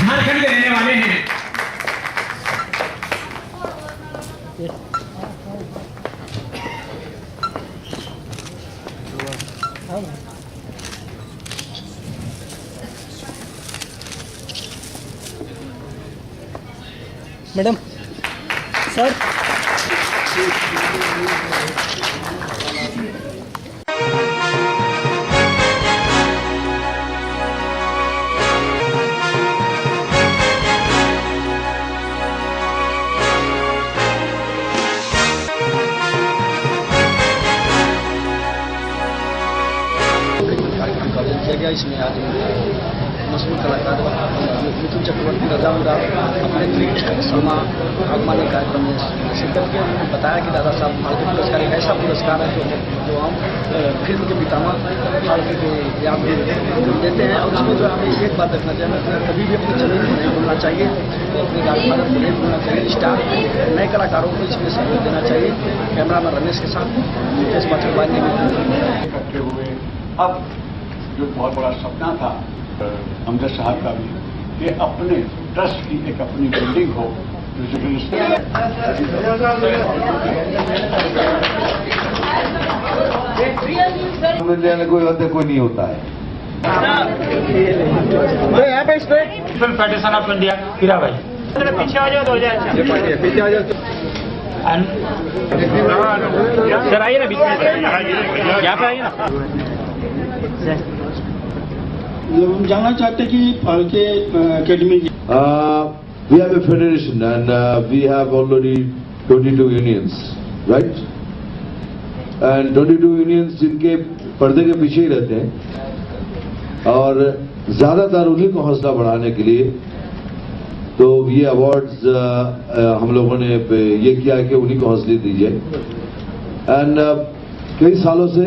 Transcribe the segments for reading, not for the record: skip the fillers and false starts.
झारखंड के रहने वाले हैं। मैडम सर गया। इसमें आज मशहूर कलाकार मिथुन चक्रवर्ती रजा मुराद अपने ट्वीट सलमा आगमनी कार्यक्रम में शिरकत किया। उन्होंने बताया कि दादा साहब फाल्के पुरस्कार एक ऐसा पुरस्कार है जो हम फिल्म के पितामह फाल्के के याद में देते हैं। और उसमें जो हमें एक बात रखना चाहिए, हमें कभी भी अपनी जमीन को नहीं भूलना चाहिए, अपने गाड़ीफादर को नहीं भूलना चाहिए। स्टार नए कलाकारों को इसमें सहयोग देना चाहिए। कैमरामैन रमेश के साथ मुकेश बचरवाल ने इकट्ठे हुए। अब जो बहुत बड़ा सपना था अमजद साहब का भी कि अपने ट्रस्ट की एक अपनी बिल्डिंग हो कोई नहीं होता है। यहाँ पे फिल्म फेडरेशन ऑफ इंडिया हीरा भाई पीछे आ जाओ, पीछे आ जाओ सर, आइए ना बीच में, यहाँ पे आइए ना। हम जानना चाहते हैं कि Phalke academy We have a federation and we have already 22 unions, right? And 22 unions जिनके पर्दे के पीछे ही रहते हैं और ज्यादातर उन्हीं को हौसला बढ़ाने के लिए तो ये अवार्ड्स हम लोगों ने ये किया है कि उन्हीं को हौसले दीजिए। एंड कई सालों से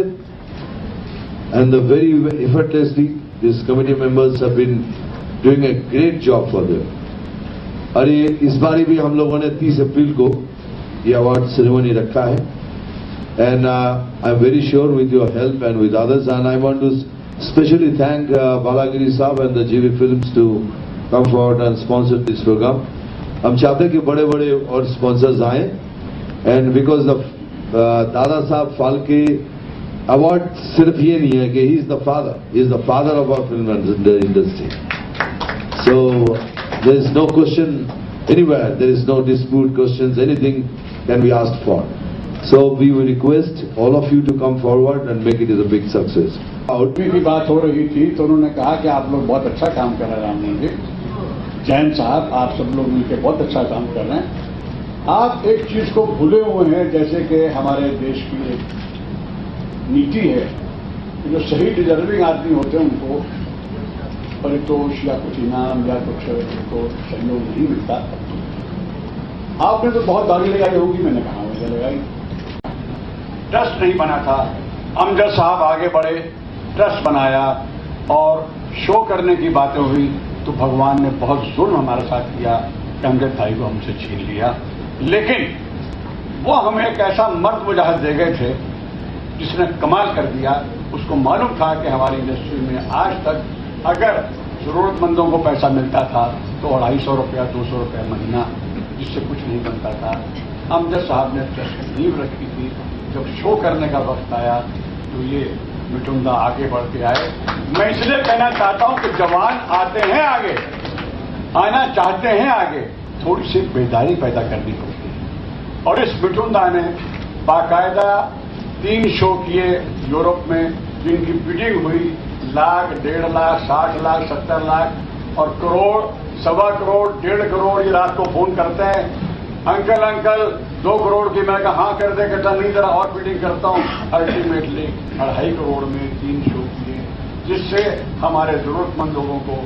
and very effortlessly these committee members have been doing a great job for them. और ये इस बार भी हम लोगों ने 30 अप्रैल को ये अवार्ड सेरेमनी रखा है and I'm very sure with your help and with others, and I want to specially thank Balagiri Saab and the GV Films to come forward and sponsor this program. हम चाहते हैं कि बड़े-बड़े और sponsors आएं and because the Dada Saheb Phalke award सिर्फ ये नहीं है कि he is the father of our film industry. So there is no question anywhere, there is no dispute, questions, anything can be asked for. So we will request all of you to come forward and make it as a big success. आउटवी की बात हो रही थी तो उन्होंने कहा कि आप लोग बहुत अच्छा काम कर रहे हैं। राममोहन जी, जैन साहब, आप सब लोग मिलकर बहुत अच्छा काम कर रहे हैं। आप एक चीज को भूले हुए हैं, जैसे कि हमारे देश की एक नीति है कि जो सही डिजर्विंग आदमी होते हैं उनको परितोष या कुछ इनाम या कुछ उनको सहयोग नहीं मिलता। आपने तो बहुत दाढ़ी लगाई होगी, मैंने कहा वैसे लगाई। ट्रस्ट नहीं बना था, अमजद साहब आगे बढ़े, ट्रस्ट बनाया और शो करने की बातें हुई तो भगवान ने बहुत जुल्म हमारे साथ किया कि अमजद भाई को हमसे छीन लिया। लेकिन वो हमें एक ऐसा मर्द मुजाहिद दे गए थे जिसने कमाल कर दिया। उसको मालूम था कि हमारी इंडस्ट्री में आज तक अगर जरूरतमंदों को पैसा मिलता था तो 250 रुपया 200 रुपया महीना, जिससे कुछ नहीं बनता था। अमजद साहब ने ट्रस्ट की नींव रखी थी। जब शो करने का वक्त आया तो ये मिटुंदा आगे बढ़ के आए। मैं इसलिए कहना चाहता हूं कि जवान आते हैं आगे, आना चाहते हैं आगे, थोड़ी सी बेदारी पैदा करनी होती है। और इस मिटुंदा ने बाकायदा 3 शो किए यूरोप में, जिनकी बिडिंग हुई लाख, 1.5 लाख, 60 लाख, 70 लाख और करोड़, 1.25 करोड़, 1.5 करोड़। ये रात को फोन करते हैं, अंकल 2 करोड़ की। मैं कहा हाँ कर दे, कहता नहीं जरा और बिडिंग करता हूँ। अल्टीमेटली 2.5 करोड़ में 3 शो किए, जिससे हमारे जरूरतमंद लोगों को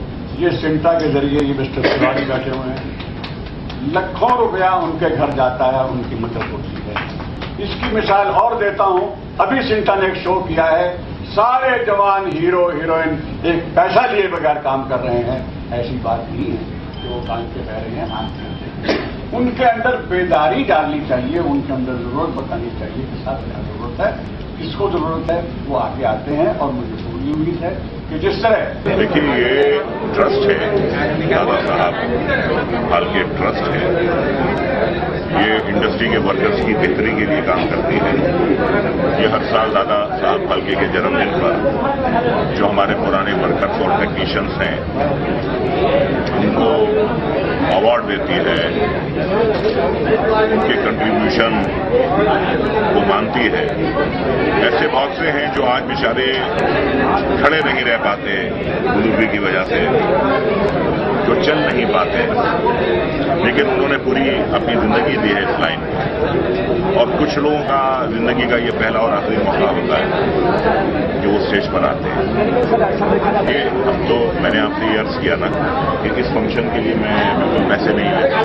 ये सिंटा के जरिए, ये मिस्टर तिवारी बैठे हुए हैं, लाखों रुपया उनके घर जाता है, उनकी मदद होती है। इसकी मिसाल और देता हूं, अभी सिंटा ने एक शो किया है, सारे जवान हीरो हीरोइन एक पैसा लिए बगैर काम कर रहे हैं। ऐसी बात नहीं है कि वो काम के बह रहे हैं, हाथ में उनके अंदर बेदारी डालनी चाहिए, उनके अंदर जरूरत बतानी चाहिए कि साथ क्या जरूरत है, किसको जरूरत है। वो आगे आते हैं और मुझे पूरी उम्मीद है कि जिस तरह देखिए ये ट्रस्ट है, दादा साहब फाल्के ट्रस्ट है। ये इंडस्ट्री के वर्कर्स की बेहतरी के लिए काम करती है। ये हर साल दादा साहब फाल्के के जन्मदिन पर जो हमारे पुराने वर्कर्स और टेक्नीशियंस हैं उनको अवार्ड देती है, उनके कंट्रीब्यूशन को मानती है। ऐसे बहुत से हैं जो आज बेचारे खड़े नहीं रह पाते बुजुर्गी की वजह से, जो चल नहीं पाते, लेकिन उन्होंने पूरी अपनी जिंदगी दी है इस लाइन में। और कुछ लोगों का जिंदगी का ये पहला और आखिरी मौका होता है कि वो स्टेज पर आते हैं। ये हम तो मैंने आपसे ये अर्ज किया ना कि इस फंक्शन के लिए मैं बिल्कुल पैसे नहीं लेता,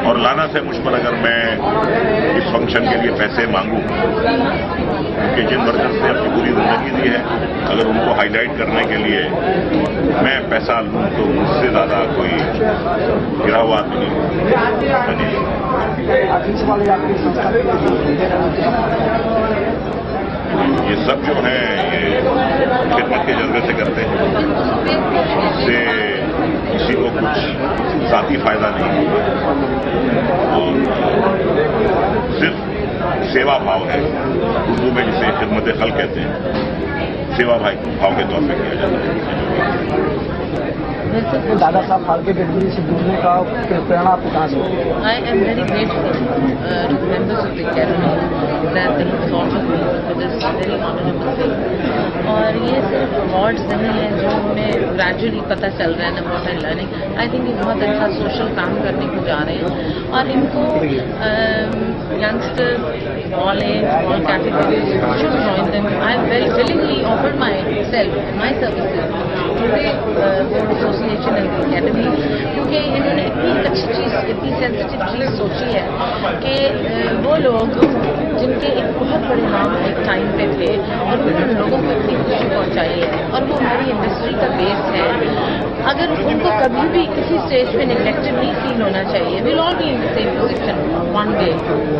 और लाना से मुझ पर अगर मैं इस फंक्शन के लिए पैसे मांगूं कि जिन वर्कर्स ने अपनी पूरी जिंदगी दी है, अगर उनको हाईलाइट करने के लिए मैं पैसा लूं तो मुझसे ज्यादा कोई गिरा हुआ आदमी नहीं। आखिरी सवाल आपकी संस्था ये सब जो है ये खिदमत के जज्बे से करते हैं, इससे किसी को कुछ जाती फायदा नहीं और सिर्फ सेवा भाव है। उर्दू में जिसे खिदमत खल कहते हैं, सेवा भाव के तौर पर किया जाता है। दादा साहब फाल्के गडकरी से जुड़ने का प्रेरणा आपको कहाँ से? I am very grateful to the members of the academy that they have thought of me for this very honorable thing. और ये सिर्फ अवार्ड्स नहीं है जो हमें ग्रेजुअली पता चल रहा है ना, what I learning. I think ये बहुत अच्छा सोशल काम करने को जा रहे हैं और इनको youngster all age all categories should join them. I am very willingly offered myself my services board association and academy, क्योंकि इन्होंने इतनी अच्छी चीज़, इतनी सेंसिटिव चीज़ सोची है कि वो लोग जिनके एक बहुत बड़े नाम एक टाइम पे थे और उन्होंने लोगों को इतनी खुशी पहुंचाई है और वो हमारी इंडस्ट्री का बेस है। अगर उनको कभी भी किसी स्टेज पे नेग्लेक्टेड नहीं फील होना चाहिए। Will all be in the same position one day,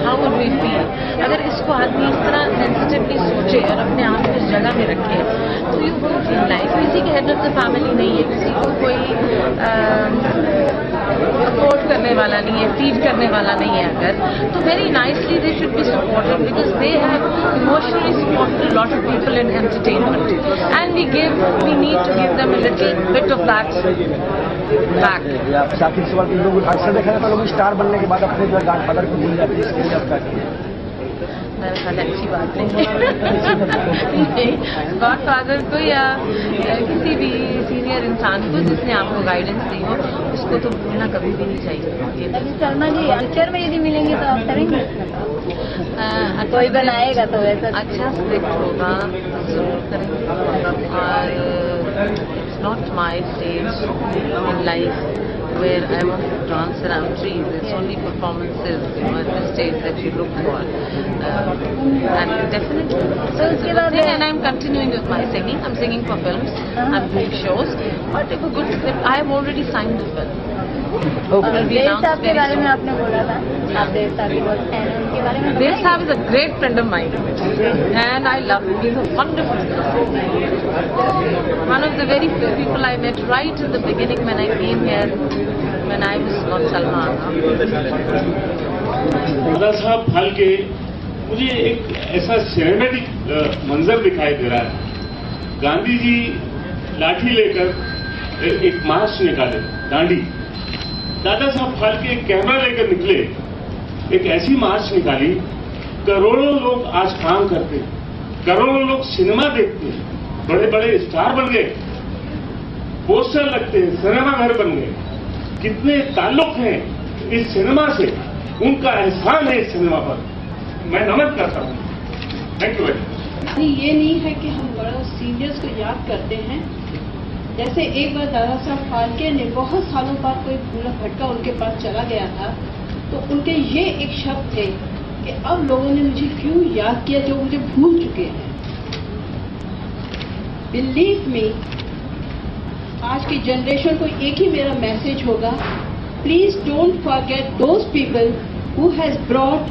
how would we feel अगर इसको आदमी इस तरह सेंसिटिवली सोचे और अपने आप को इस जगह में रखे, तो यू वोंट फील लाइक किसी के हेड ऑफ द फैमिली नहीं है, किसी को कोई सपोर्ट करने वाला नहीं है, फीड करने वाला नहीं है अगर, तो very nicely they should be supported because they have emotionally supported lot of people in entertainment and we need to give them a little bit of that back. आखिरी सवाल, लोग अक्सर देखा जाता है लोग स्टार बनने के बाद अपने जो गॉडफादर को भूल जाते हैं, इसके लिए आपका मेरे ख्याल अच्छी बात नहीं। गॉडफादर को या किसी भी सीनियर इंसान को जिसने आपको गाइडेंस दी हो उसको तो भूलना कभी भी नहीं चाहिए। अभी शर्मा जी फ्यूचर में यदि मिलेंगे तो आप करेंगे? कोई बनाएगा तो वैसा अच्छा स्क्रिप्ट होगा जरूर करेंगे। और it's not my stage in life where I want to dance around trees. It's only performances at this stage that you look for. And definitely, so and I'm continuing with my singing. I'm singing for films. I'm doing shows. But if a good script, I have already signed the film. देव साहब के बारे में आपने बोला था, आप देव साहब के बहुत फैन हैं, उनके बारे में? Dev Saab is a great friend of mine, and I love him. He's a wonderful person. One of the very few people I met right in the beginning when I came here, when I was not Salman. Dada Saheb Phalke, मुझे एक ऐसा cinematic मंजर दिखाई दे रहा है। गांधी जी लाठी लेकर एक मार्च निकाले, दांडी। दादा साहब फाल्के कैमरा लेकर निकले, एक ऐसी मार्च निकाली। करोड़ों लोग आज काम करते, करोड़ों लोग सिनेमा देखते, बड़े बड़े स्टार बन गए, पोस्टर लगते हैं, सिनेमा घर बन गए। कितने ताल्लुक हैं इस सिनेमा से, उनका एहसान है इस सिनेमा पर, मैं नमन करता हूँ। Thank you very much. ये नहीं है कि हम बड़ा सीनियर्स को याद करते हैं। जैसे एक बार दादा साहब फाल्के ने बहुत सालों बाद कोई भूला भटका उनके पास चला गया था, तो उनके ये एक शब्द थे कि अब लोगों ने मुझे क्यों याद किया जो मुझे भूल चुके हैं। बिलीव मी, आज की जनरेशन को एक ही मेरा मैसेज होगा, please don't forget those people who has brought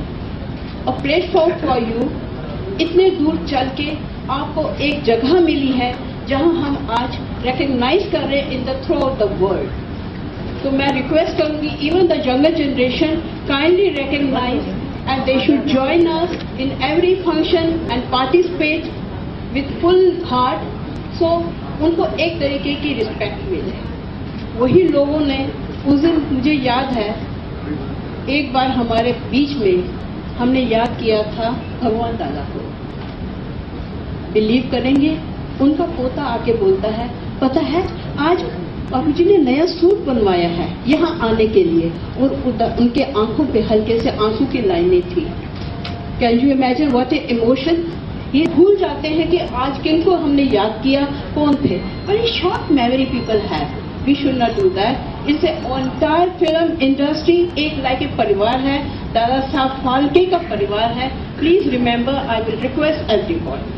a platform for you. इतने दूर चल के आपको एक जगह मिली है जहां हम आज रिकग्नाइज कर रहे हैं in the throughout the world. तो मैं रिक्वेस्ट करूंगी even the younger generation kindly recognize and they should join us in every function and participate with full heart, so उनको एक तरीके की रिस्पेक्ट मिले। वही लोगों ने उस दिन, मुझे याद है एक बार हमारे बीच में हमने याद किया था भगवान दादा को। बिलीव करेंगे, उनका पोता आके बोलता है, पता है आज बाबूजी ने नया सूट बनवाया है यहाँ आने के लिए, और उनके आंखों पे हल्के से आंसू की लाइनें थी। Can you imagine what A emotion. ये भूल जाते हैं कि आज किनको हमने याद किया, कौन थे। Very short memory people have, we should not do that. इससे एंटायर फिल्म इंडस्ट्री एक लाइक ए परिवार है, दादा साहब फाल्के का परिवार है। Please remember, I will request everyone.